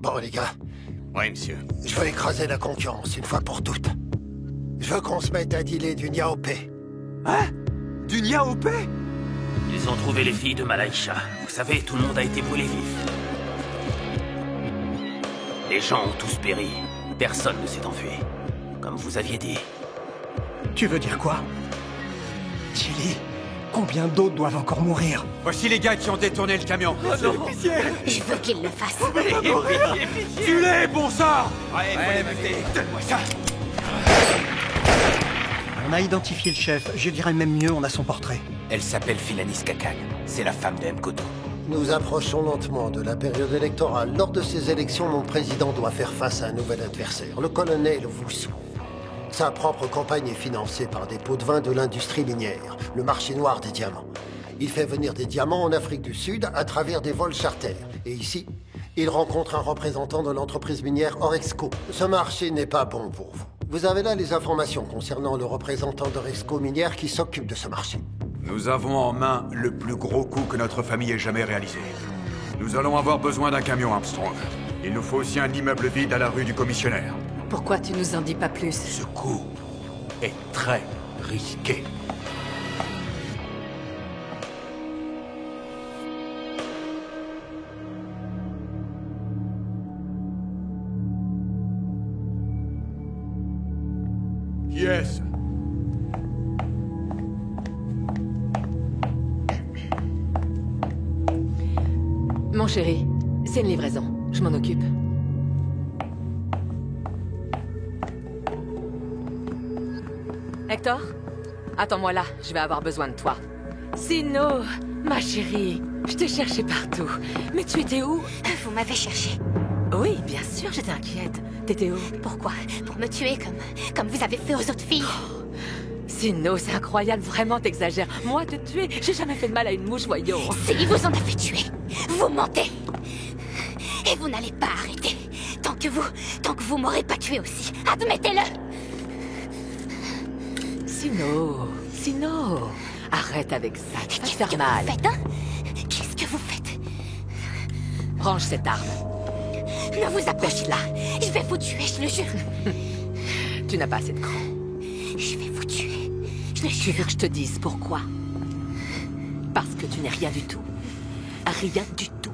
Bon, les gars, Oui, monsieur. je veux écraser la concurrence une fois pour toutes. Je veux qu'on se mette à dealer du Niaopé. Hein? Du Niaopé? Ils ont trouvé les filles de Malaïcha. Vous savez, tout le monde a été brûlé vif. Les gens ont tous péri. Personne ne s'est enfui. Comme vous aviez dit. Tu veux dire quoi? Chili, combien d'autres doivent encore mourir? Voici les gars qui ont détourné le camion. Oh non! Je veux qu'il le fasse. Tue-les, bon sang! Ouais, donne-moi ça! On a identifié le chef, je dirais même mieux, on a son portrait. Elle s'appelle Philanis Kakag. C'est la femme de Mkoto. Nous approchons lentement de la période électorale. Lors de ces élections, mon président doit faire face à un nouvel adversaire, le colonel Woussou. Sa propre campagne est financée par des pots de vin de l'industrie minière, le marché noir des diamants. Il fait venir des diamants en Afrique du Sud à travers des vols charters. Et ici, il rencontre un représentant de l'entreprise minière Orexco. Ce marché n'est pas bon pour vous. Vous avez là les informations concernant le représentant d'Orexco Minière qui s'occupe de ce marché. Nous avons en main le plus gros coup que notre famille ait jamais réalisé. Nous allons avoir besoin d'un camion Armstrong. Il nous faut aussi un immeuble vide à la rue du commissionnaire. Pourquoi tu nous en dis pas plus? Ce coup est très risqué. Qui est-ce? Mon chéri, c'est une livraison. Je m'en occupe. Hector? Attends-moi là, je vais avoir besoin de toi. Sino, ma chérie, je t'ai cherché partout. Mais tu étais où? Vous m'avez cherché. Oui, bien sûr, j'étais inquiète. T'étais où? Pourquoi? Pour me tuer comme vous avez fait aux autres filles. Sino, c'est incroyable, vraiment t'exagères. Moi, te tuer, j'ai jamais fait de mal à une mouche, voyons. Si vous en avez tué, vous mentez. Et vous n'allez pas arrêter. Tant que vous m'aurez pas tué aussi. Admettez-le. Sino, arrête avec ça, tu vas te faire Qu'est-ce que mal. vous faites, hein? Qu'est-ce que vous faites? Range cette arme. Ne vous approchez là. Je vais vous tuer, je le jure. Tu n'as pas assez de cran. Je vais vous tuer. Je le Tu jure. veux que je te dise pourquoi? Parce que tu n'es rien du tout. Rien du tout.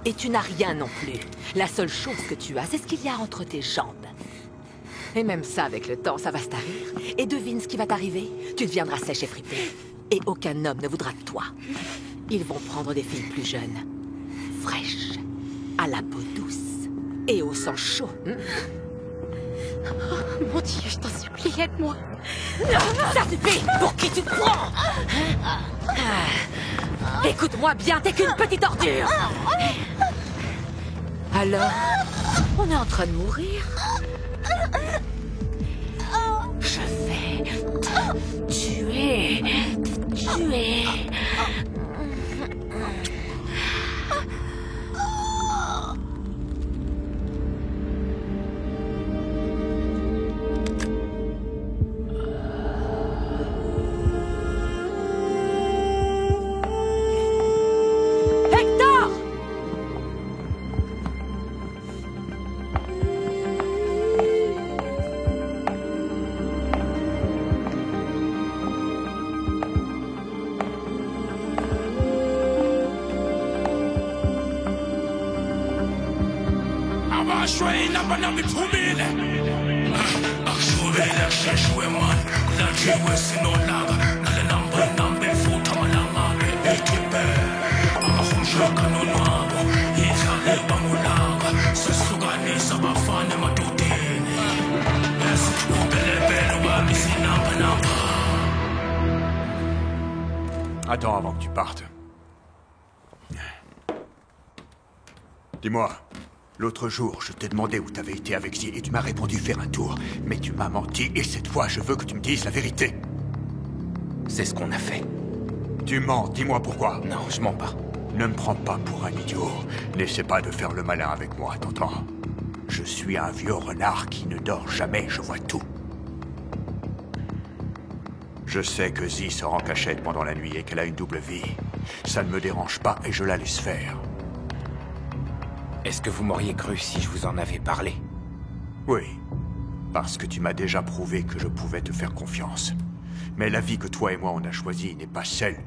Et tu n'as rien non plus. La seule chose que tu as, c'est ce qu'il y a entre tes jambes. Et même ça, avec le temps, ça va se tarir. Et devine ce qui va t'arriver. Tu deviendras sèche et fripée. Et aucun homme ne voudra de toi. Ils vont prendre des filles plus jeunes. Fraîches. À la peau douce. Et au sang chaud. Mon Dieu, je t'en supplie, aide-moi. Ça suffit! Pour qui tu te prends? Écoute-moi bien, t'es qu'une petite ordure! Alors, on est en train de mourir? Je vais te tuer. Hector! Attends avant que tu partes. Dis-moi, l'autre jour, je t'ai demandé où t'avais été avec Zi et tu m'as répondu faire un tour. Mais tu m'as menti et cette fois, je veux que tu me dises la vérité. C'est ce qu'on a fait. Tu mens, dis-moi pourquoi. Non, je mens pas. Ne me prends pas pour un idiot. N'essaie pas de faire le malin avec moi, t'entends? Je suis un vieux renard qui ne dort jamais, je vois tout. Je sais que Zi sort en cachette pendant la nuit et qu'elle a une double vie. Ça ne me dérange pas et je la laisse faire. Est-ce que vous m'auriez cru si je vous en avais parlé? Oui, parce que tu m'as déjà prouvé que je pouvais te faire confiance. Mais la vie que toi et moi on a choisie n'est pas celle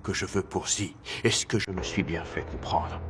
que je veux pour Si. Est-ce que je me suis bien fait comprendre?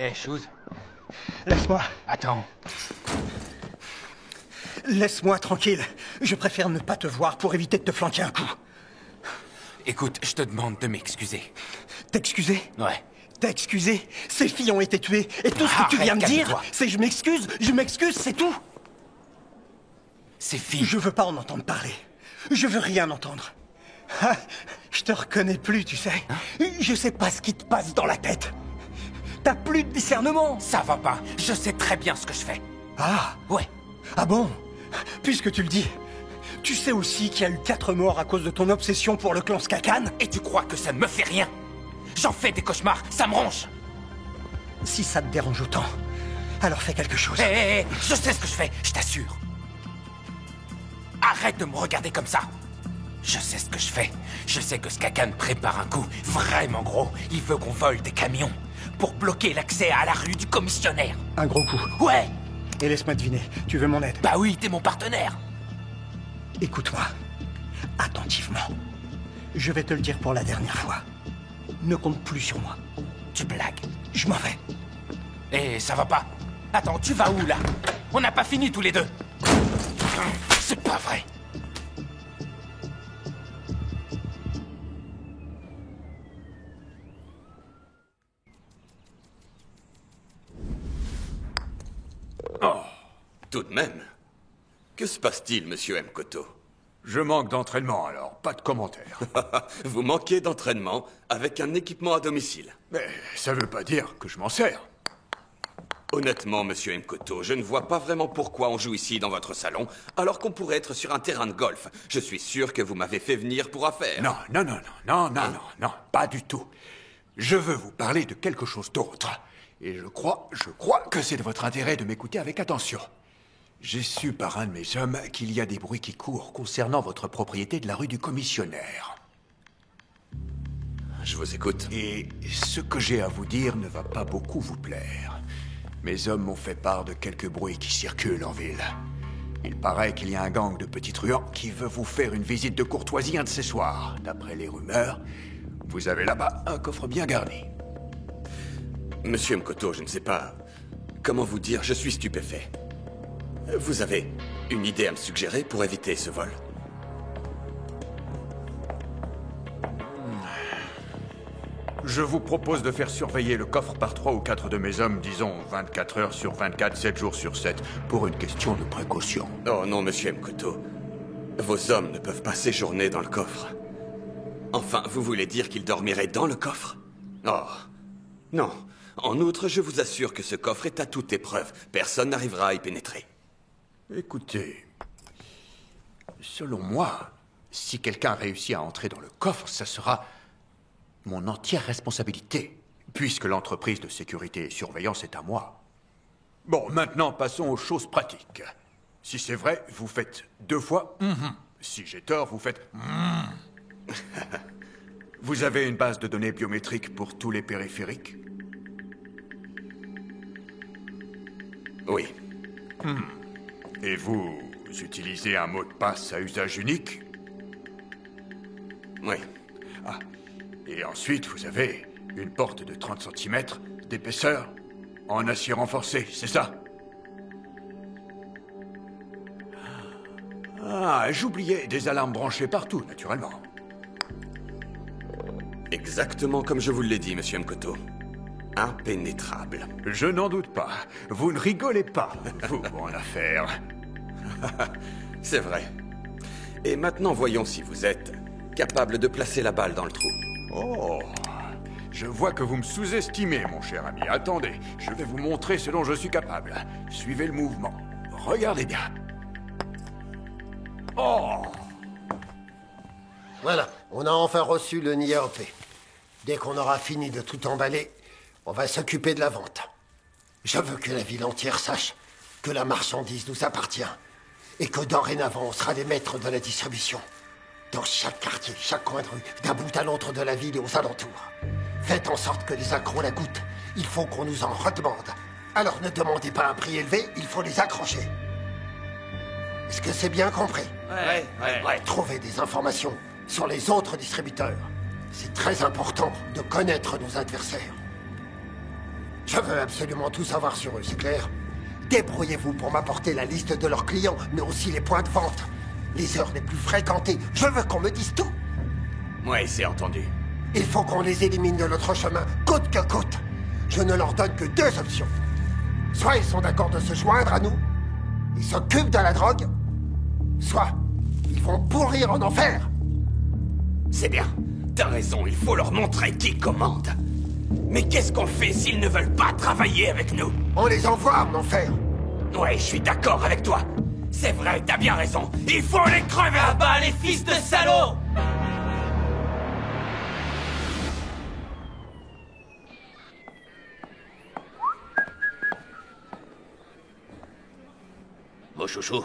Hé, Shoes. Laisse-moi. Attends. Laisse-moi tranquille. Je préfère ne pas te voir pour éviter de te flanquer un coup. Écoute, je te demande de m'excuser. T'excuser? Ouais. T'excuser? Ces filles ont été tuées. Et tout ce que tu Arrête, viens de dire, calme-toi. c'est je m'excuse, c'est tout. Ces filles... Je veux pas en entendre parler. Je veux rien entendre. Ah, je te reconnais plus, tu sais. Je sais pas ce qui te passe dans la tête. T'as plus de discernement. Ça va pas. Je sais très bien ce que je fais. Ah, Ouais. ah bon? Puisque tu le dis, tu sais aussi qu'il y a eu 4 morts à cause de ton obsession pour le clan Skakan? Et tu crois que ça ne me fait rien? J'en fais des cauchemars, ça me ronge. Si ça te dérange autant, alors fais quelque chose. Hé, je sais ce que je fais, je t'assure. Arrête de me regarder comme ça. Je sais ce que je fais. Je sais que Skakan prépare un coup vraiment gros. Il veut qu'on vole des camions pour bloquer l'accès à la rue du commissionnaire. Un gros coup. Ouais. Et laisse-moi deviner, tu veux mon aide? Bah oui, t'es mon partenaire. Écoute-moi, attentivement. Je vais te le dire pour la dernière fois. Ne compte plus sur moi. Tu blagues. Je m'en vais. Eh, ça va pas. Attends, tu vas où, là? On n'a pas fini tous les deux. C'est pas vrai. Tout de même. Que se passe-t-il, monsieur M. Koto? Je manque d'entraînement, alors pas de commentaires. Vous manquez d'entraînement avec un équipement à domicile. Mais ça veut pas dire que je m'en sers. Honnêtement, monsieur M. Koto, je ne vois pas vraiment pourquoi on joue ici dans votre salon, alors qu'on pourrait être sur un terrain de golf. Je suis sûr que vous m'avez fait venir pour affaire. Non, pas du tout. Je veux vous parler de quelque chose d'autre. Et je crois que c'est de votre intérêt de m'écouter avec attention. J'ai su par un de mes hommes qu'il y a des bruits qui courent concernant votre propriété de la rue du commissionnaire. Je vous écoute. Et ce que j'ai à vous dire ne va pas beaucoup vous plaire. Mes hommes m'ont fait part de quelques bruits qui circulent en ville. Il paraît qu'il y a un gang de petits truands qui veut vous faire une visite de courtoisie un de ces soirs. D'après les rumeurs, vous avez là-bas un coffre bien garni. Monsieur Mkoto, je ne sais pas comment vous dire, je suis stupéfait. Vous avez une idée à me suggérer pour éviter ce vol? Je vous propose de faire surveiller le coffre par 3 ou 4 de mes hommes, disons 24 heures sur 24, 7 jours sur 7, pour une question de précaution. Oh non, monsieur Mkoto. Vos hommes ne peuvent pas séjourner dans le coffre. Enfin, vous voulez dire qu'il dormirait dans le coffre? Oh, non. En outre, je vous assure que ce coffre est à toute épreuve. Personne n'arrivera à y pénétrer. Écoutez, selon moi, si quelqu'un réussit à entrer dans le coffre, ça sera mon entière responsabilité, puisque l'entreprise de sécurité et surveillance est à moi. Bon, maintenant, passons aux choses pratiques. Si c'est vrai, vous faites 2 fois Si j'ai tort, vous faites Vous avez une base de données biométrique pour tous les périphériques? Oui. Et vous utilisez un mot de passe à usage unique? Oui. Ah. Et ensuite, vous avez une porte de 30 cm d'épaisseur en acier renforcé, c'est ça? Ah, j'oubliais des alarmes branchées partout, naturellement. Exactement comme je vous l'ai dit, monsieur Mkoto. Impénétrable. Je n'en doute pas. Vous ne rigolez pas, vous, en affaire. C'est vrai. Et maintenant, voyons si vous êtes capable de placer la balle dans le trou. Oh, je vois que vous me sous-estimez, mon cher ami. Attendez, je vais vous montrer ce dont je suis capable. Suivez le mouvement. Regardez bien. Oh! Voilà, on a enfin reçu le NIAOP. Dès qu'on aura fini de tout emballer, on va s'occuper de la vente. Je veux que la ville entière sache que la marchandise nous appartient et que dorénavant on sera les maîtres de la distribution. Dans chaque quartier, chaque coin de rue, d'un bout à l'autre de la ville et aux alentours. Faites en sorte que les accros la goûtent. Il faut qu'on nous en redemande. Alors ne demandez pas un prix élevé, il faut les accrocher. Est-ce que c'est bien compris? Ouais. Trouvez des informations sur les autres distributeurs. C'est très important de connaître nos adversaires. Je veux absolument tout savoir sur eux, c'est clair? Débrouillez-vous pour m'apporter la liste de leurs clients, mais aussi les points de vente. Les heures les plus fréquentées. Je veux qu'on me dise tout. Ouais, c'est entendu. Il faut qu'on les élimine de notre chemin, coûte que coûte. Je ne leur donne que 2 options. Soit ils sont d'accord de se joindre à nous, ils s'occupent de la drogue, soit ils vont pourrir en enfer. C'est bien. T'as raison, il faut leur montrer qui commande. Mais qu'est-ce qu'on fait s'ils ne veulent pas travailler avec nous? On les envoie en enfer. Ouais, je suis d'accord avec toi. C'est vrai, t'as bien raison. Il faut les crever à bas, les fils de salauds! Mon chouchou,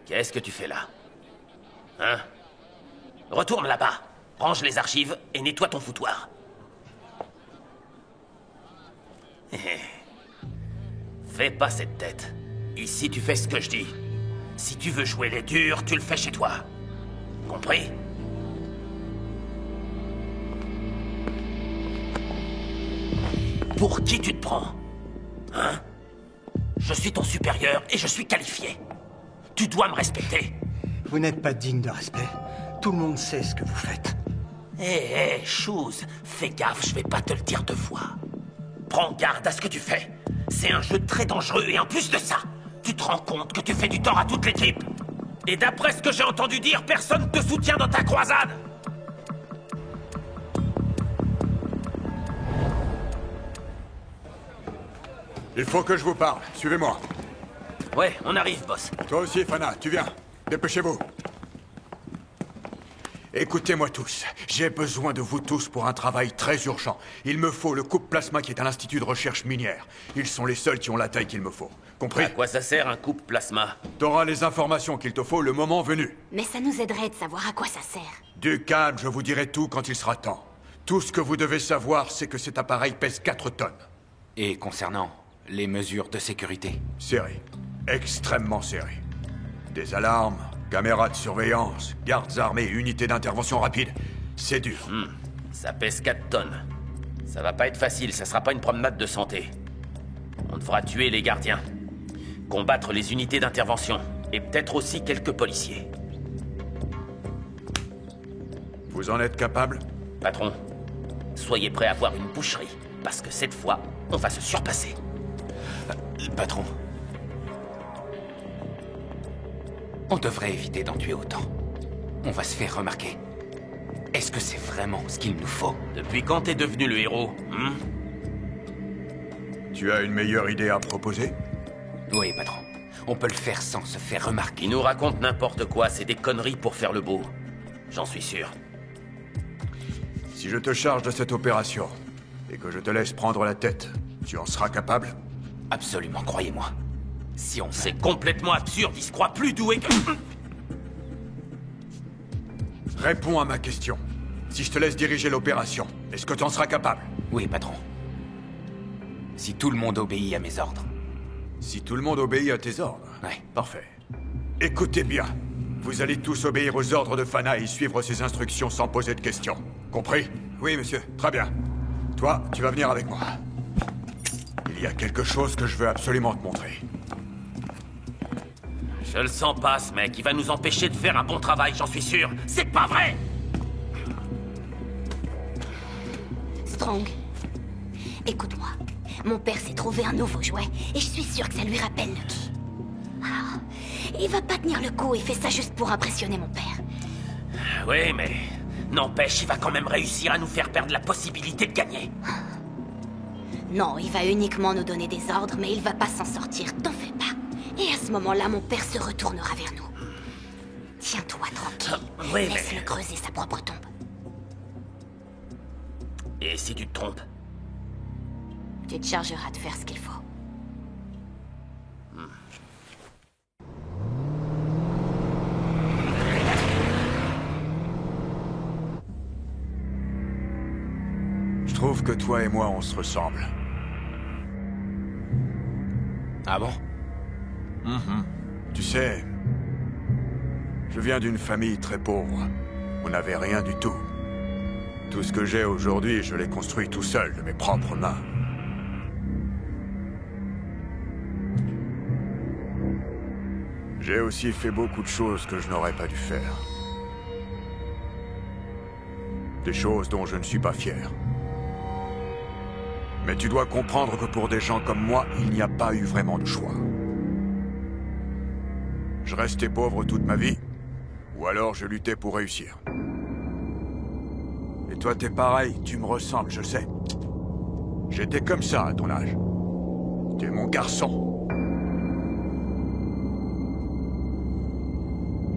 qu'est-ce que tu fais là? Hein? Retourne là-bas, range les archives et nettoie ton foutoir. Fais pas cette tête. Ici, tu fais ce que je dis. Si tu veux jouer les durs, tu le fais chez toi. Compris? Pour qui tu te prends? Hein? Je suis ton supérieur et je suis qualifié. Tu dois me respecter. Vous n'êtes pas digne de respect. Tout le monde sait ce que vous faites. Hé, Shoes, fais gaffe, je vais pas te le dire 2 fois. Prends garde à ce que tu fais. C'est un jeu très dangereux et en plus de ça, tu te rends compte que tu fais du tort à toute l'équipe. Et d'après ce que j'ai entendu dire, personne te soutient dans ta croisade. Il faut que je vous parle. Suivez-moi. Ouais, on arrive, boss. Toi aussi, Fana, tu viens. Dépêchez-vous. Écoutez-moi tous. J'ai besoin de vous tous pour un travail très urgent. Il me faut le coupe plasma qui est à l'Institut de recherche minière. Ils sont les seuls qui ont la taille qu'il me faut. Compris? À quoi ça sert un coupe plasma? T'auras les informations qu'il te faut le moment venu. Mais ça nous aiderait de savoir à quoi ça sert. Du calme, je vous dirai tout quand il sera temps. Tout ce que vous devez savoir, c'est que cet appareil pèse 4 tonnes. Et concernant les mesures de sécurité? Serré. Extrêmement serré. Des alarmes, caméras de surveillance, gardes armés, unités d'intervention rapide. C'est dur. Ça pèse 4 tonnes. Ça va pas être facile, ça sera pas une promenade de santé. On devra tuer les gardiens, combattre les unités d'intervention, et peut-être aussi quelques policiers. Vous en êtes capable? Patron, soyez prêts à voir une boucherie, parce que cette fois, on va se surpasser. Patron. On devrait éviter d'en tuer autant. On va se faire remarquer. Est-ce que c'est vraiment ce qu'il nous faut? Depuis quand t'es devenu le héros, hein? Tu as une meilleure idée à proposer? Oui, patron. On peut le faire sans se faire remarquer. Il nous raconte n'importe quoi, c'est des conneries pour faire le beau. J'en suis sûr. Si je te charge de cette opération, et que je te laisse prendre la tête, tu en seras capable? Absolument, croyez-moi. Si on C'est complètement absurde, il se croit plus doué que... Réponds à ma question. Si je te laisse diriger l'opération, est-ce que tu en seras capable? Oui, patron. Si tout le monde obéit à mes ordres. Si tout le monde obéit à tes ordres? Ouais. Parfait. Écoutez bien. Vous allez tous obéir aux ordres de Fana et suivre ses instructions sans poser de questions. Compris? Oui, monsieur. Très bien. Toi, tu vas venir avec moi. Il y a quelque chose que je veux absolument te montrer. Je le sens pas, ce mec. Il va nous empêcher de faire un bon travail, j'en suis sûr. C'est pas vrai! Strong, écoute-moi. Mon père s'est trouvé un nouveau jouet, et je suis sûre que ça lui rappelle Lucky. Alors, il va pas tenir le coup et fait ça juste pour impressionner mon père. Oui, mais... N'empêche, il va quand même réussir à nous faire perdre la possibilité de gagner. Non, il va uniquement nous donner des ordres, mais il va pas s'en sortir, t'en fais pas. Et à ce moment-là, mon père se retournera vers nous. Tiens-toi tranquille. Oui, Laisse-le mais... creuser sa propre tombe. Et si tu te trompes? Tu te chargeras de faire ce qu'il faut. Je trouve que toi et moi, on se ressemble. Ah bon? Tu sais, je viens d'une famille très pauvre. On n'avait rien du tout. Tout ce que j'ai aujourd'hui, je l'ai construit tout seul, de mes propres mains. J'ai aussi fait beaucoup de choses que je n'aurais pas dû faire. Des choses dont je ne suis pas fier. Mais tu dois comprendre que pour des gens comme moi, il n'y a pas eu vraiment de choix. Je restais pauvre toute ma vie, ou alors je luttais pour réussir. Et toi, t'es pareil, tu me ressembles, je sais. J'étais comme ça à ton âge. T'es mon garçon.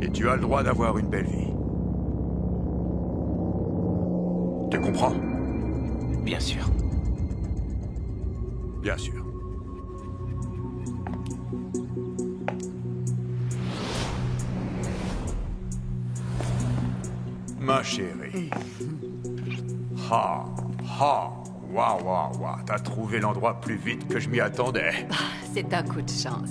Et tu as le droit d'avoir une belle vie. Tu comprends? Bien sûr. Bien sûr. Ma chérie. Ha, ha, waouh, waouh, waouh. T'as trouvé l'endroit plus vite que je m'y attendais. C'est un coup de chance.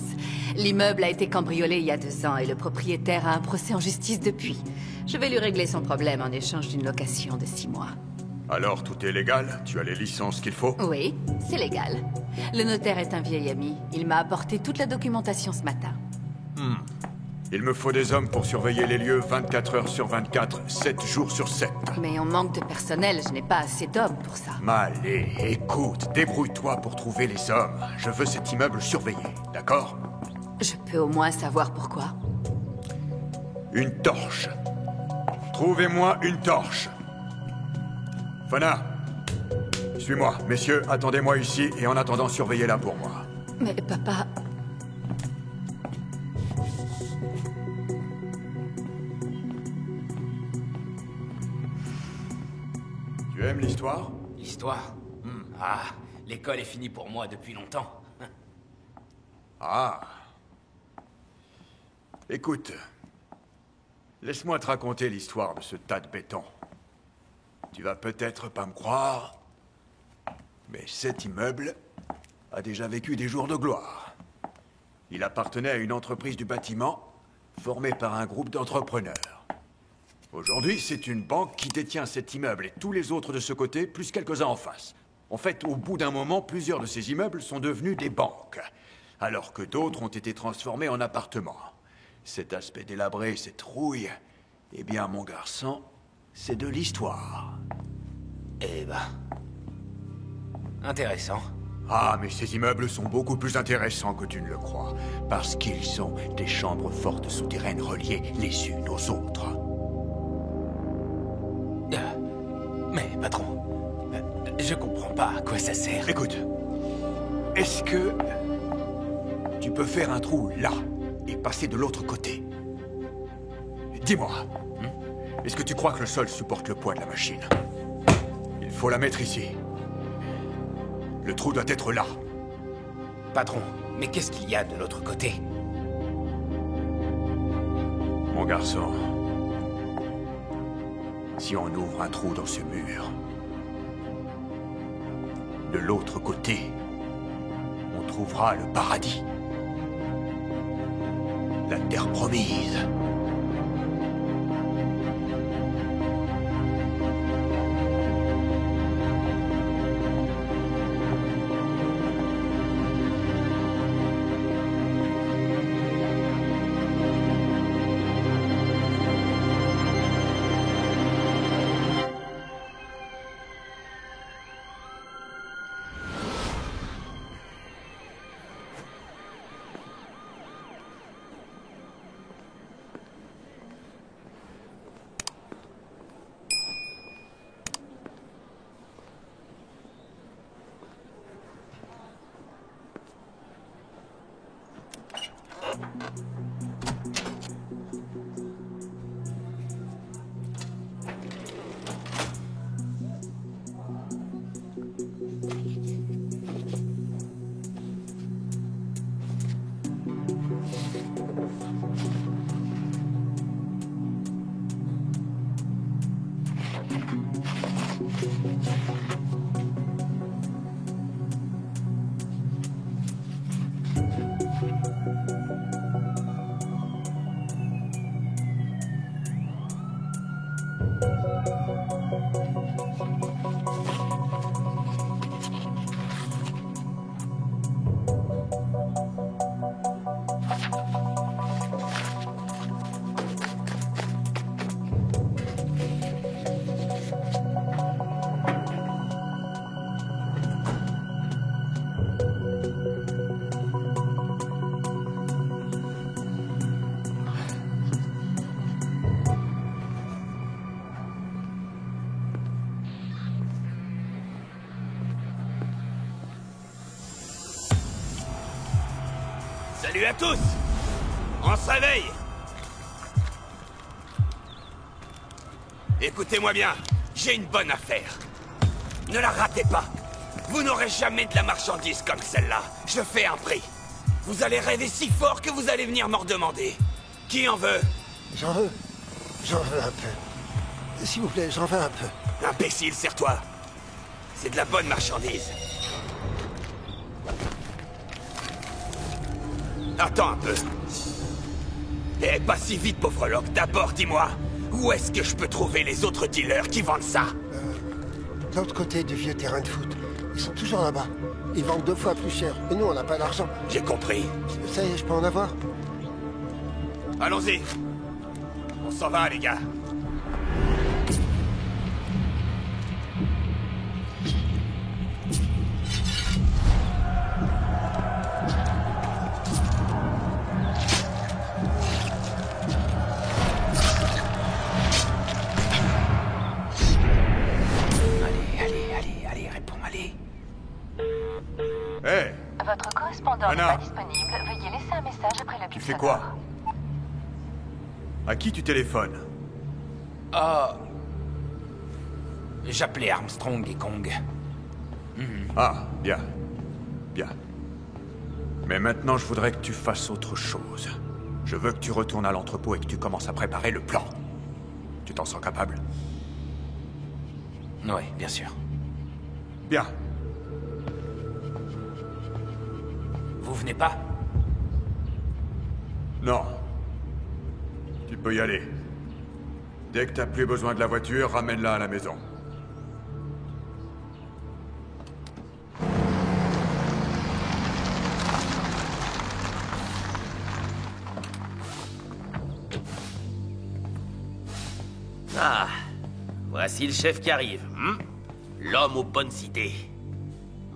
L'immeuble a été cambriolé il y a 2 ans et le propriétaire a un procès en justice depuis. Je vais lui régler son problème en échange d'une location de 6 mois. Alors, tout est légal? Tu as les licences qu'il faut? Oui, c'est légal. Le notaire est un vieil ami. Il m'a apporté toute la documentation ce matin. Il me faut des hommes pour surveiller les lieux 24 heures sur 24, 7 jours sur 7. Mais on manque de personnel, je n'ai pas assez d'hommes pour ça. Allez, écoute, débrouille-toi pour trouver les hommes. Je veux cet immeuble surveillé, d'accord? Je peux au moins savoir pourquoi. Une torche. Trouvez-moi une torche. Fana, suis-moi. Messieurs, attendez-moi ici et en attendant, surveillez-la pour moi. Mais papa... Tu aimes l'histoire? L'histoire? Ah, l'école est finie pour moi depuis longtemps. Ah. Écoute, laisse-moi te raconter l'histoire de ce tas de béton. Tu vas peut-être pas me croire, mais cet immeuble a déjà vécu des jours de gloire. Il appartenait à une entreprise du bâtiment formée par un groupe d'entrepreneurs. Aujourd'hui, c'est une banque qui détient cet immeuble et tous les autres de ce côté, plus quelques-uns en face. En fait, au bout d'un moment, plusieurs de ces immeubles sont devenus des banques, alors que d'autres ont été transformés en appartements. Cet aspect délabré, cette rouille, eh bien, mon garçon, c'est de l'histoire. Eh ben... intéressant. Ah, mais ces immeubles sont beaucoup plus intéressants que tu ne le crois, parce qu'ils sont des chambres fortes souterraines reliées les unes aux autres. Je comprends pas à quoi ça sert. Écoute, est-ce que tu peux faire un trou là et passer de l'autre côté? Dis-moi, est-ce que tu crois que le sol supporte le poids de la machine? Il faut la mettre ici. Le trou doit être là. Patron, mais qu'est-ce qu'il y a de l'autre côté? Mon garçon, si on ouvre un trou dans ce mur, de l'autre côté, on trouvera le paradis. La terre promise. Salut à tous! On se réveille! Écoutez-moi bien, j'ai une bonne affaire. Ne la ratez pas. Vous n'aurez jamais de la marchandise comme celle-là. Je fais un prix. Vous allez rêver si fort que vous allez venir m'en redemander. Qui en veut? J'en veux un peu. S'il vous plaît, j'en veux un peu. Imbécile, serre-toi. C'est de la bonne marchandise. Attends un peu. Eh, pas si vite, pauvre Locke. D'abord, dis-moi, où est-ce que je peux trouver les autres dealers qui vendent ça? De l'autre côté du vieux terrain de foot. Ils sont toujours là-bas. Ils vendent 2 fois plus cher. Et nous, on n'a pas d'argent. J'ai compris. Ça y est, je peux en avoir? Allons-y. On s'en va, les gars. Hé, Votre correspondant n'est Anna. pas disponible. Veuillez laisser un message après le bip tu fais sonore. quoi? À qui tu téléphones? Ah... J'appelais Armstrong et Kong. Ah, bien. Bien. Mais maintenant, je voudrais que tu fasses autre chose. Je veux que tu retournes à l'entrepôt et que tu commences à préparer le plan. Tu t'en sens capable? Oui, bien sûr. Bien. Vous venez pas? Non. Tu peux y aller. Dès que t'as plus besoin de la voiture, ramène-la à la maison. Ah, voici le chef qui arrive. L'homme aux bonnes idées.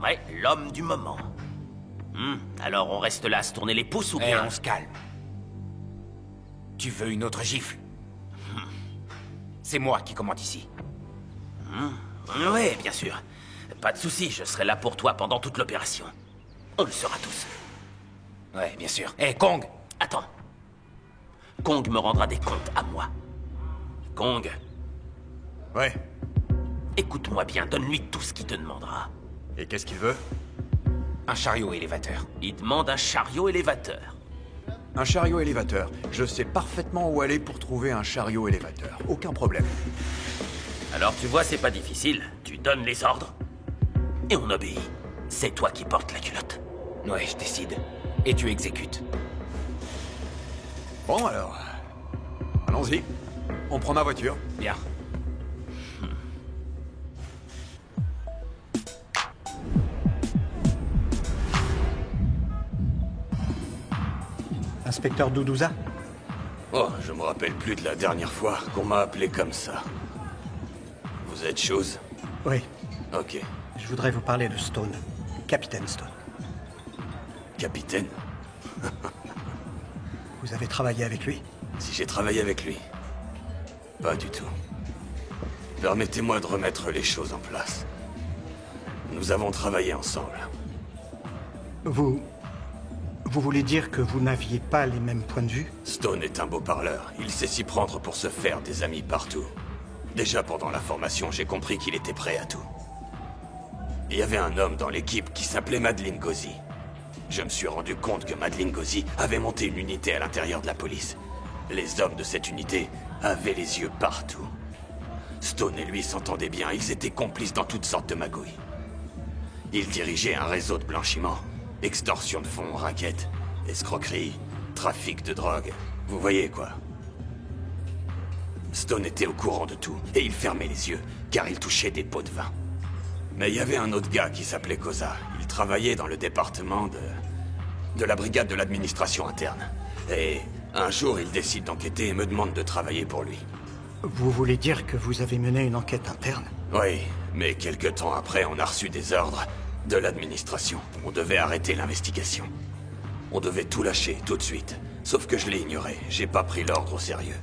Ouais, l'homme du moment. Alors on reste là à se tourner les pouces ou Eh, bien... on se calme. Tu veux une autre gifle? C'est moi qui commande ici. Oui, bien sûr. Pas de souci, je serai là pour toi pendant toute l'opération. On le sera tous. Ouais, bien sûr. Hé, Kong! Attends. Kong me rendra des comptes à moi. Kong, Ouais. écoute-moi bien, donne-lui tout ce qu'il te demandera. Et qu'est-ce qu'il veut? Un chariot élévateur. Il demande un chariot élévateur. Un chariot élévateur. Je sais parfaitement où aller pour trouver un chariot élévateur. Aucun problème. Alors tu vois, c'est pas difficile. Tu donnes les ordres et on obéit. C'est toi qui portes la culotte. Ouais, je décide. Et tu exécutes. Bon alors, allons-y. On prend ma voiture. Bien. Inspecteur Doudouza? Oh, je me rappelle plus de la dernière fois qu'on m'a appelé comme ça. Vous êtes chose? Oui. Ok. Je voudrais vous parler de Stone. Capitaine Stone. Capitaine? Vous avez travaillé avec lui? Si j'ai travaillé avec lui? Pas du tout. Permettez-moi de remettre les choses en place. Nous avons travaillé ensemble. Vous voulez dire que vous n'aviez pas les mêmes points de vue? Stone est un beau parleur. Il sait s'y prendre pour se faire des amis partout. Déjà pendant la formation, j'ai compris qu'il était prêt à tout. Il y avait un homme dans l'équipe qui s'appelait Madeline Gauzy. Je me suis rendu compte que Madeline Gauzy avait monté une unité à l'intérieur de la police. Les hommes de cette unité avaient les yeux partout. Stone et lui s'entendaient bien, ils étaient complices dans toutes sortes de magouilles. Ils dirigeaient un réseau de blanchiment, extorsion de fonds, raquettes, escroquerie, trafic de drogue. Vous voyez quoi? Stone était au courant de tout, et il fermait les yeux, car il touchait des pots de vin. Mais il y avait un autre gars qui s'appelait Koza. Il travaillait dans le département de la brigade de l'administration interne. Et un jour, il décide d'enquêter et me demande de travailler pour lui. Vous voulez dire que vous avez mené une enquête interne? Oui, mais quelque temps après, on a reçu des ordres de l'administration. On devait arrêter l'investigation. On devait tout lâcher, tout de suite. Sauf que je l'ai ignoré. J'ai pas pris l'ordre au sérieux.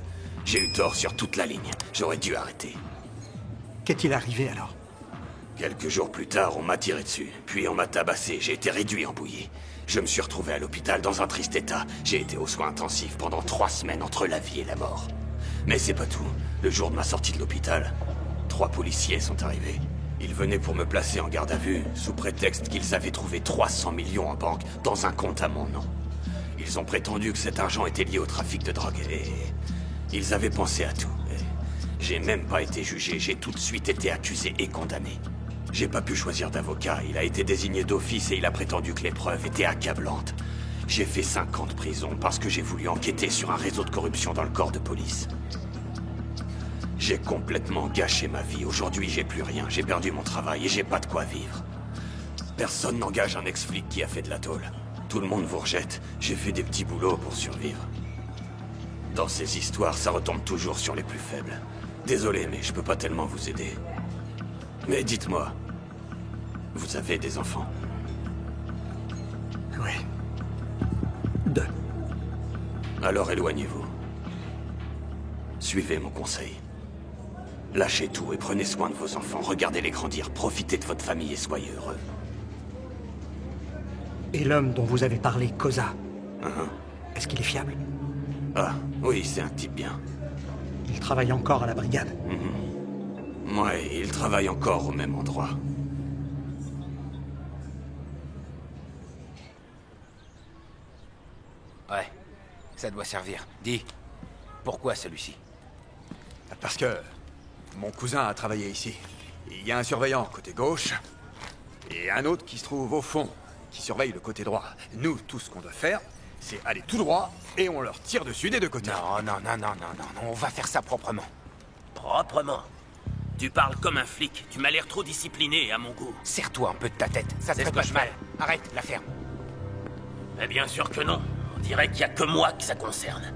J'ai eu tort sur toute la ligne. J'aurais dû arrêter. Qu'est-il arrivé alors? Quelques jours plus tard, on m'a tiré dessus. Puis on m'a tabassé. J'ai été réduit en bouillie. Je me suis retrouvé à l'hôpital dans un triste état. J'ai été aux soins intensifs pendant 3 semaines entre la vie et la mort. Mais c'est pas tout. Le jour de ma sortie de l'hôpital, 3 policiers sont arrivés. Ils venaient pour me placer en garde à vue, sous prétexte qu'ils avaient trouvé 300 millions en banque dans un compte à mon nom. Ils ont prétendu que cet argent était lié au trafic de drogue et ils avaient pensé à tout. J'ai même pas été jugé, j'ai tout de suite été accusé et condamné. J'ai pas pu choisir d'avocat, il a été désigné d'office et il a prétendu que les preuves étaient accablantes. J'ai fait 5 ans de prison parce que j'ai voulu enquêter sur un réseau de corruption dans le corps de police. J'ai complètement gâché ma vie. Aujourd'hui, j'ai plus rien. J'ai perdu mon travail et j'ai pas de quoi vivre. Personne n'engage un ex-flic qui a fait de la tôle. Tout le monde vous rejette. J'ai fait des petits boulots pour survivre. Dans ces histoires, ça retombe toujours sur les plus faibles. Désolé, mais je peux pas tellement vous aider. Mais dites-moi, vous avez des enfants? Oui. 2. Alors éloignez-vous. Suivez mon conseil. Lâchez tout et prenez soin de vos enfants. Regardez-les grandir, profitez de votre famille et soyez heureux. Et l'homme dont vous avez parlé, Koza, est-ce qu'il est fiable? Ah, oui, c'est un type bien. Il travaille encore à la brigade? Ouais, il travaille encore au même endroit. Ouais, ça doit servir. Dis, pourquoi celui-ci? Parce que mon cousin a travaillé ici. Il y a un surveillant côté gauche et un autre qui se trouve au fond, qui surveille le côté droit. Nous, tout ce qu'on doit faire, c'est aller tout droit et on leur tire dessus des 2 côtés. Non, on va faire ça proprement. Proprement. Tu parles comme un flic. Tu m'as l'air trop discipliné à mon goût. Serre-toi un peu de ta tête, ça te C'est fait ce pas que de je mal. fais. Arrête, la ferme. Mais bien sûr que non. On dirait qu'il y a que moi que ça concerne.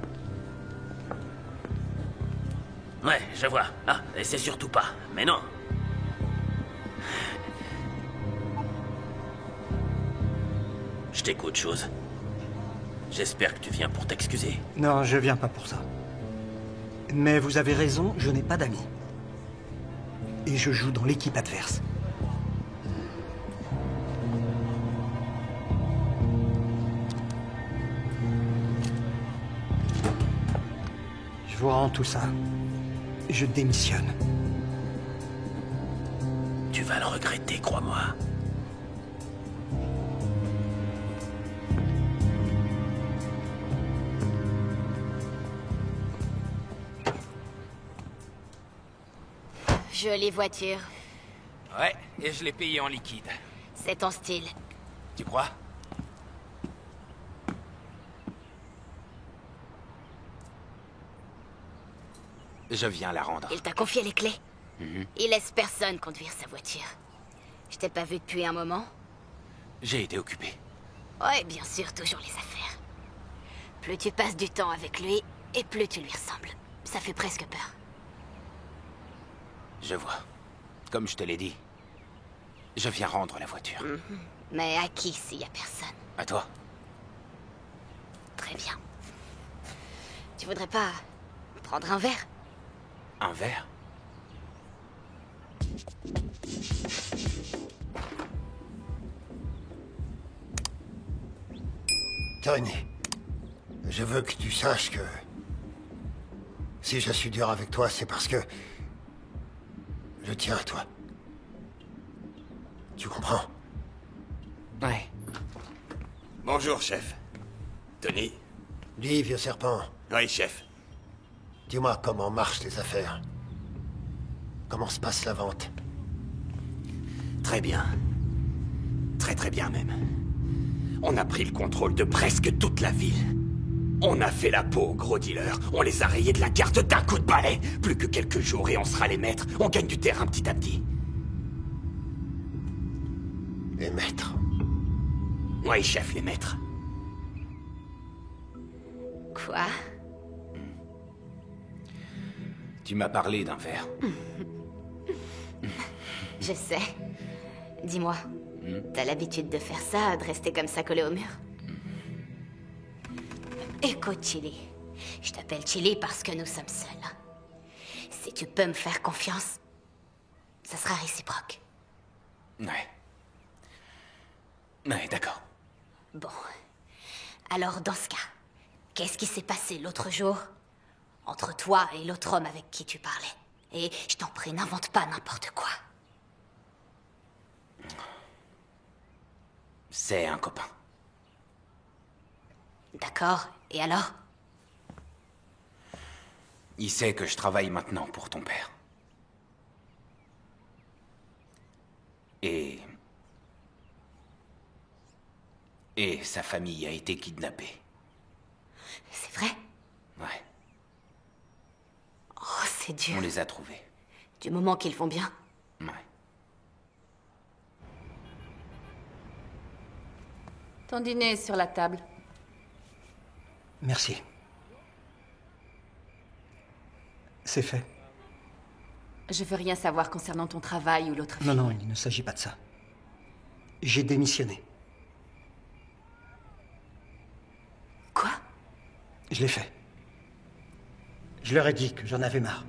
Ouais, je vois. Ah, et c'est surtout pas. Mais non. Je t'écoute, chose. J'espère que tu viens pour t'excuser. Non, je viens pas pour ça. Mais vous avez raison, je n'ai pas d'amis. Et je joue dans l'équipe adverse. vous rends tout ça. Je démissionne. Tu vas le regretter, crois-moi. Jolie voiture. Ouais, et je l'ai payé en liquide. C'est ton style. Tu crois? Je viens la rendre. Il t'a confié les clés. Il laisse personne conduire sa voiture. Je t'ai pas vu depuis un moment. J'ai été occupé. Ouais, bien sûr, toujours les affaires. Plus tu passes du temps avec lui, et plus tu lui ressembles. Ça fait presque peur. Je vois. Comme je te l'ai dit, je viens rendre la voiture. Mais à qui s'il y a personne? À toi. Très bien. Tu voudrais pas prendre un verre? Un verre? Tony, je veux que tu saches que... si je suis dur avec toi, c'est parce que... je tiens à toi. Tu comprends? Ouais. Bonjour, chef. Tony? Dis, vieux serpent, Oui, chef. dis-moi comment marchent les affaires. Comment se passe la vente? Très bien. Très très bien même. On a pris le contrôle de presque toute la ville. On a fait la peau aux gros dealers. On les a rayés de la carte d'un coup de balai. Plus que quelques jours et on sera les maîtres. On gagne du terrain petit à petit. Les maîtres. Oui, chef, les maîtres. Quoi? Tu m'as parlé d'un verre. Je sais. Dis-moi, t'as l'habitude de faire ça, de rester comme ça collé au mur? Écoute, Chili. Je t'appelle Chili parce que nous sommes seuls. Si tu peux me faire confiance, ça sera réciproque. Ouais. Ouais, d'accord. Bon. Alors, dans ce cas, qu'est-ce qui s'est passé l'autre jour entre toi et l'autre homme avec qui tu parlais? Et je t'en prie, n'invente pas n'importe quoi. C'est un copain. D'accord, et alors? Il sait que je travaille maintenant pour ton père. Et sa famille a été kidnappée. C'est vrai? Ouais, Oh, c'est dur. on les a trouvés. Du moment qu'ils vont bien. Ouais. Ton dîner est sur la table. Merci. C'est fait. Je veux rien savoir concernant ton travail ou l'autre fille. Non, non, il ne s'agit pas de ça. J'ai démissionné. Quoi? Je l'ai fait. Je leur ai dit que j'en avais marre.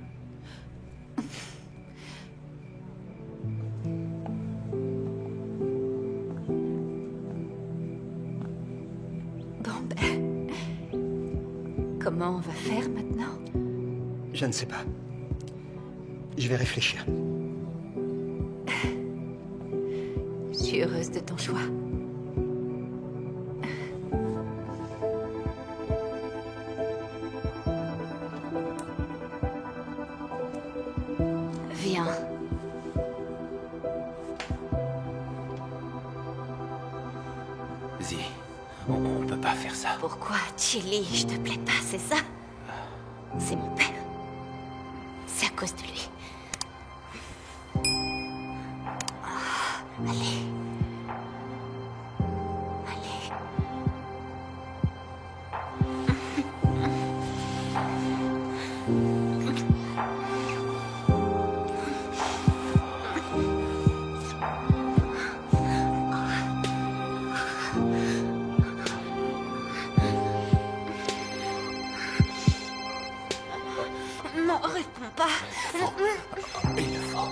Bon, ben... Comment on va faire maintenant? Je ne sais pas. Je vais réfléchir. Je suis heureuse de ton choix. Viens. Zi, on peut pas faire ça. Pourquoi, Chili, je te plais pas, c'est ça? C'est mon père. C'est à cause de lui. Ah, allez. Allez. Non, réponds pas. Il le faut.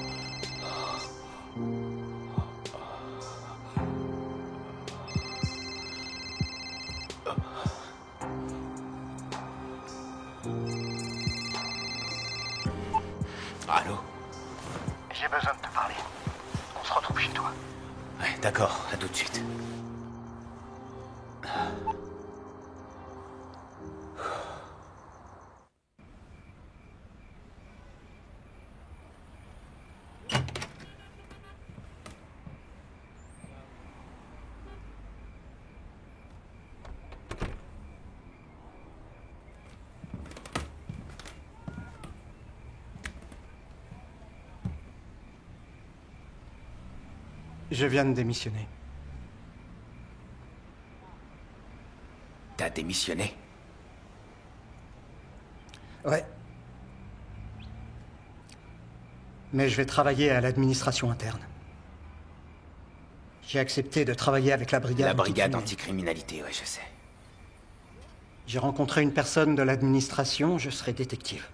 Allô? J'ai besoin de te parler. On se retrouve chez toi. Ouais, d'accord, à tout de suite. Je viens de démissionner. T'as démissionné? Ouais. Mais je vais travailler à l'administration interne. J'ai accepté de travailler avec la brigade. La brigade anticriminalité, ouais, je sais. J'ai rencontré une personne de l'administration, je serai détective.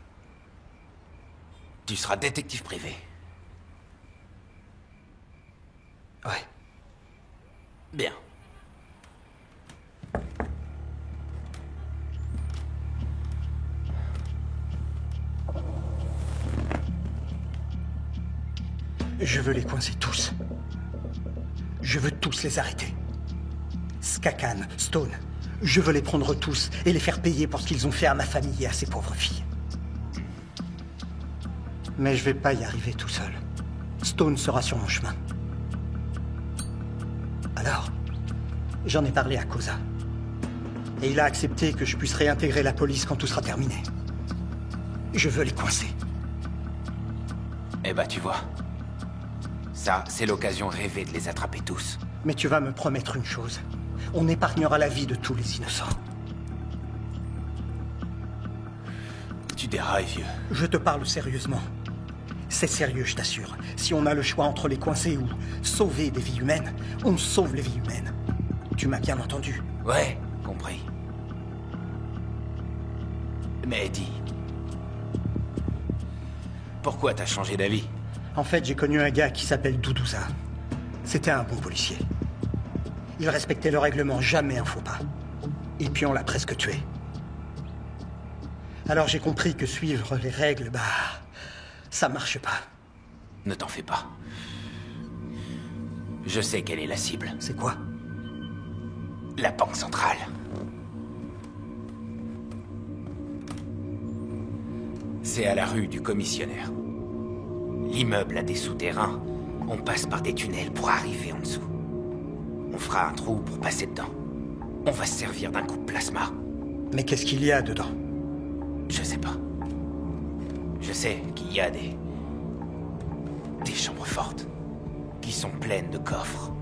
Tu seras détective privé. Ouais. Bien. Je veux les coincer tous. Je veux tous les arrêter. Skakan, Stone. Je veux les prendre tous et les faire payer pour ce qu'ils ont fait à ma famille et à ces pauvres filles. Mais je vais pas y arriver tout seul. Stone sera sur mon chemin. Alors, j'en ai parlé à Koza. Et il a accepté que je puisse réintégrer la police quand tout sera terminé. Je veux les coincer. Eh ben, tu vois. Ça, c'est l'occasion rêvée de les attraper tous. Mais tu vas me promettre une chose. On épargnera la vie de tous les innocents. Tu dérailles, vieux. Je te parle sérieusement. C'est sérieux, je t'assure. Si on a le choix entre les coincer ou sauver des vies humaines, on sauve les vies humaines. Tu m'as bien entendu? Ouais, compris. Mais dis... Pourquoi t'as changé d'avis? En fait, j'ai connu un gars qui s'appelle Doudouza. C'était un bon policier. Il respectait le règlement, jamais un faux pas. Et puis on l'a presque tué. Alors j'ai compris que suivre les règles, ça marche pas. Ne t'en fais pas. Je sais quelle est la cible. C'est quoi? La Banque Centrale. C'est à la rue du Commissionnaire. L'immeuble a des souterrains. On passe par des tunnels pour arriver en dessous. On fera un trou pour passer dedans. On va se servir d'un coup de plasma. Mais qu'est-ce qu'il y a dedans? Je sais pas. Je sais qu'il y a des chambres fortes qui sont pleines de coffres.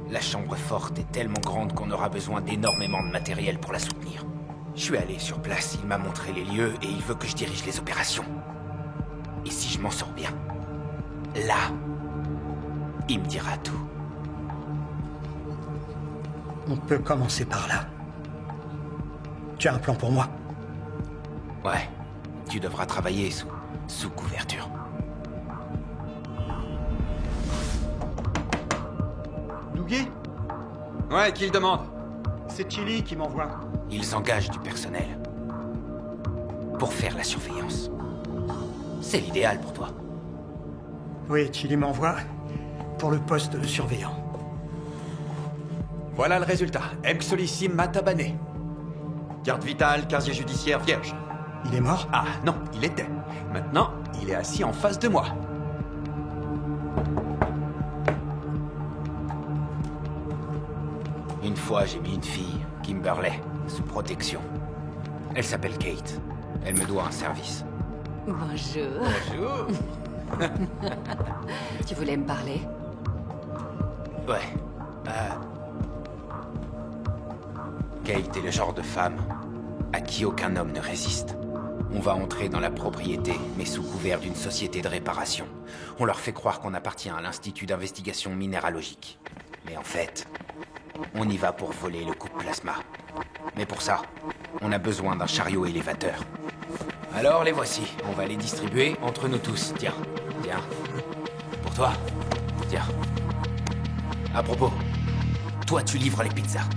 La chambre forte est tellement grande qu'on aura besoin d'énormément de matériel pour la soutenir. Je suis allé sur place, il m'a montré les lieux et il veut que je dirige les opérations. Et si je m'en sors bien, là, il me dira tout. On peut commencer par là. Tu as un plan pour moi? Ouais, tu devras travailler sous couverture. Dougie? Ouais, qui le demande? C'est Chili qui m'envoie. Ils engagent du personnel pour faire la surveillance. C'est l'idéal pour toi. Oui, Chili m'envoie pour le poste de surveillant. Voilà le résultat. Solissime Matabané. Carte vitale, casier judiciaire vierge. Il est mort? Ah non, il était. Maintenant, il est assis en face de moi. Une fois, j'ai mis une fille, Kimberley, sous protection. Elle s'appelle Kate. Elle me doit un service. Bonjour. Bonjour. Tu voulais me parler? Ouais. Kate est le genre de femme à qui aucun homme ne résiste. On va entrer dans la propriété, mais sous couvert d'une société de réparation. On leur fait croire qu'on appartient à l'Institut d'investigation minéralogique. Mais en fait, on y va pour voler le coup de plasma. Mais pour ça, on a besoin d'un chariot élévateur. Alors les voici. On va les distribuer entre nous tous. Tiens, tiens. Pour toi. Tiens. À propos, toi tu livres les pizzas.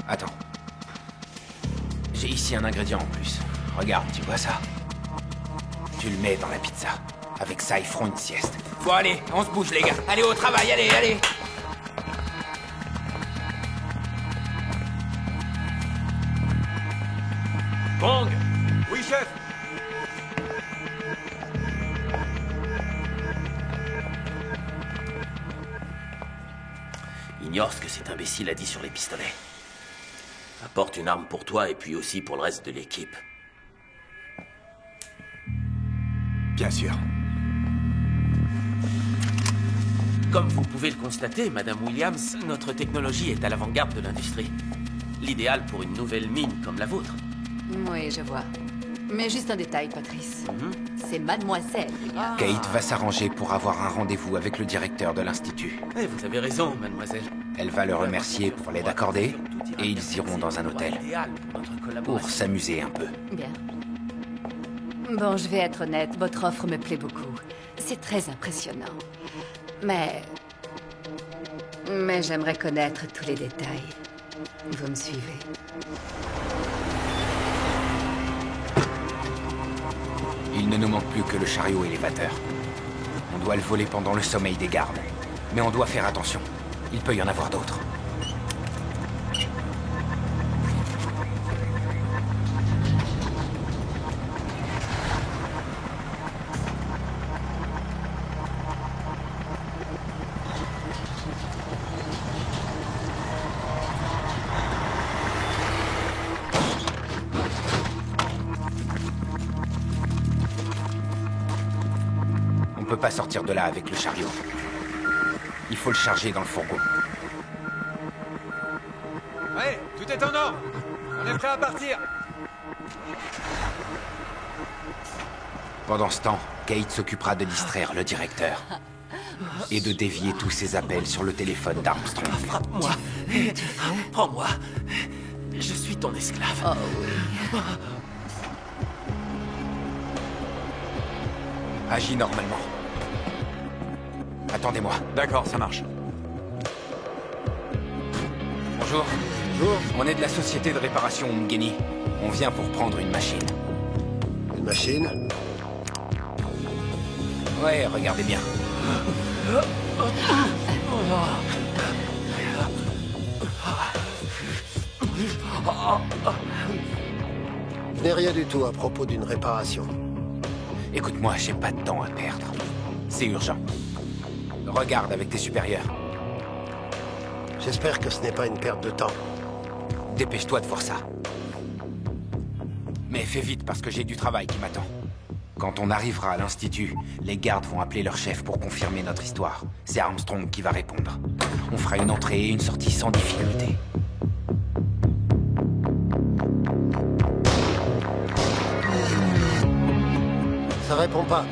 Attends. J'ai ici un ingrédient en plus. Regarde, tu vois ça? Tu le mets dans la pizza. Avec ça, ils feront une sieste. Bon, allez, on se bouge, les gars. Allez au travail, allez, allez. Bong! Oui, chef. Ignore ce que cet imbécile a dit sur les pistolets. Apporte une arme pour toi et puis aussi pour le reste de l'équipe. Bien sûr. Comme vous pouvez le constater, Madame Williams, notre technologie est à l'avant-garde de l'industrie. L'idéal pour une nouvelle mine comme la vôtre. Oui, je vois. Mais juste un détail, Patrice. C'est mademoiselle. Kate va s'arranger pour avoir un rendez-vous avec le directeur de l'Institut. Eh, vous avez raison, mademoiselle. Elle va le remercier pour l'aide accordée, et ils iront dans un hôtel. Pour s'amuser un peu. Bien. Bon, je vais être honnête, votre offre me plaît beaucoup. C'est très impressionnant. Mais j'aimerais connaître tous les détails. Vous me suivez? Il ne nous manque plus que le chariot élévateur. On doit le voler pendant le sommeil des gardes. Mais on doit faire attention. Il peut y en avoir d'autres. On peut pas sortir de là avec le chariot. Il faut le charger dans le fourgon. Ouais, tout est en ordre. On est prêt à partir. Pendant ce temps, Kate s'occupera de distraire le directeur. Et de dévier tous ses appels sur le téléphone d'Armstrong. Frappe-moi. Prends-moi. Je suis ton esclave. Oh oui. Agis normalement. Attendez-moi. D'accord, ça marche. Bonjour. Bonjour. On est de la société de réparation Umgeni. On vient pour prendre une machine. Une machine? Ouais, regardez bien. Je n'ai rien du tout à propos d'une réparation. Écoute-moi, j'ai pas de temps à perdre. C'est urgent. Regarde avec tes supérieurs. J'espère que ce n'est pas une perte de temps. Dépêche-toi de voir ça. Mais fais vite parce que j'ai du travail qui m'attend. Quand on arrivera à l'Institut, les gardes vont appeler leur chef pour confirmer notre histoire. C'est Armstrong qui va répondre. On fera une entrée et une sortie sans difficulté. Ça répond pas.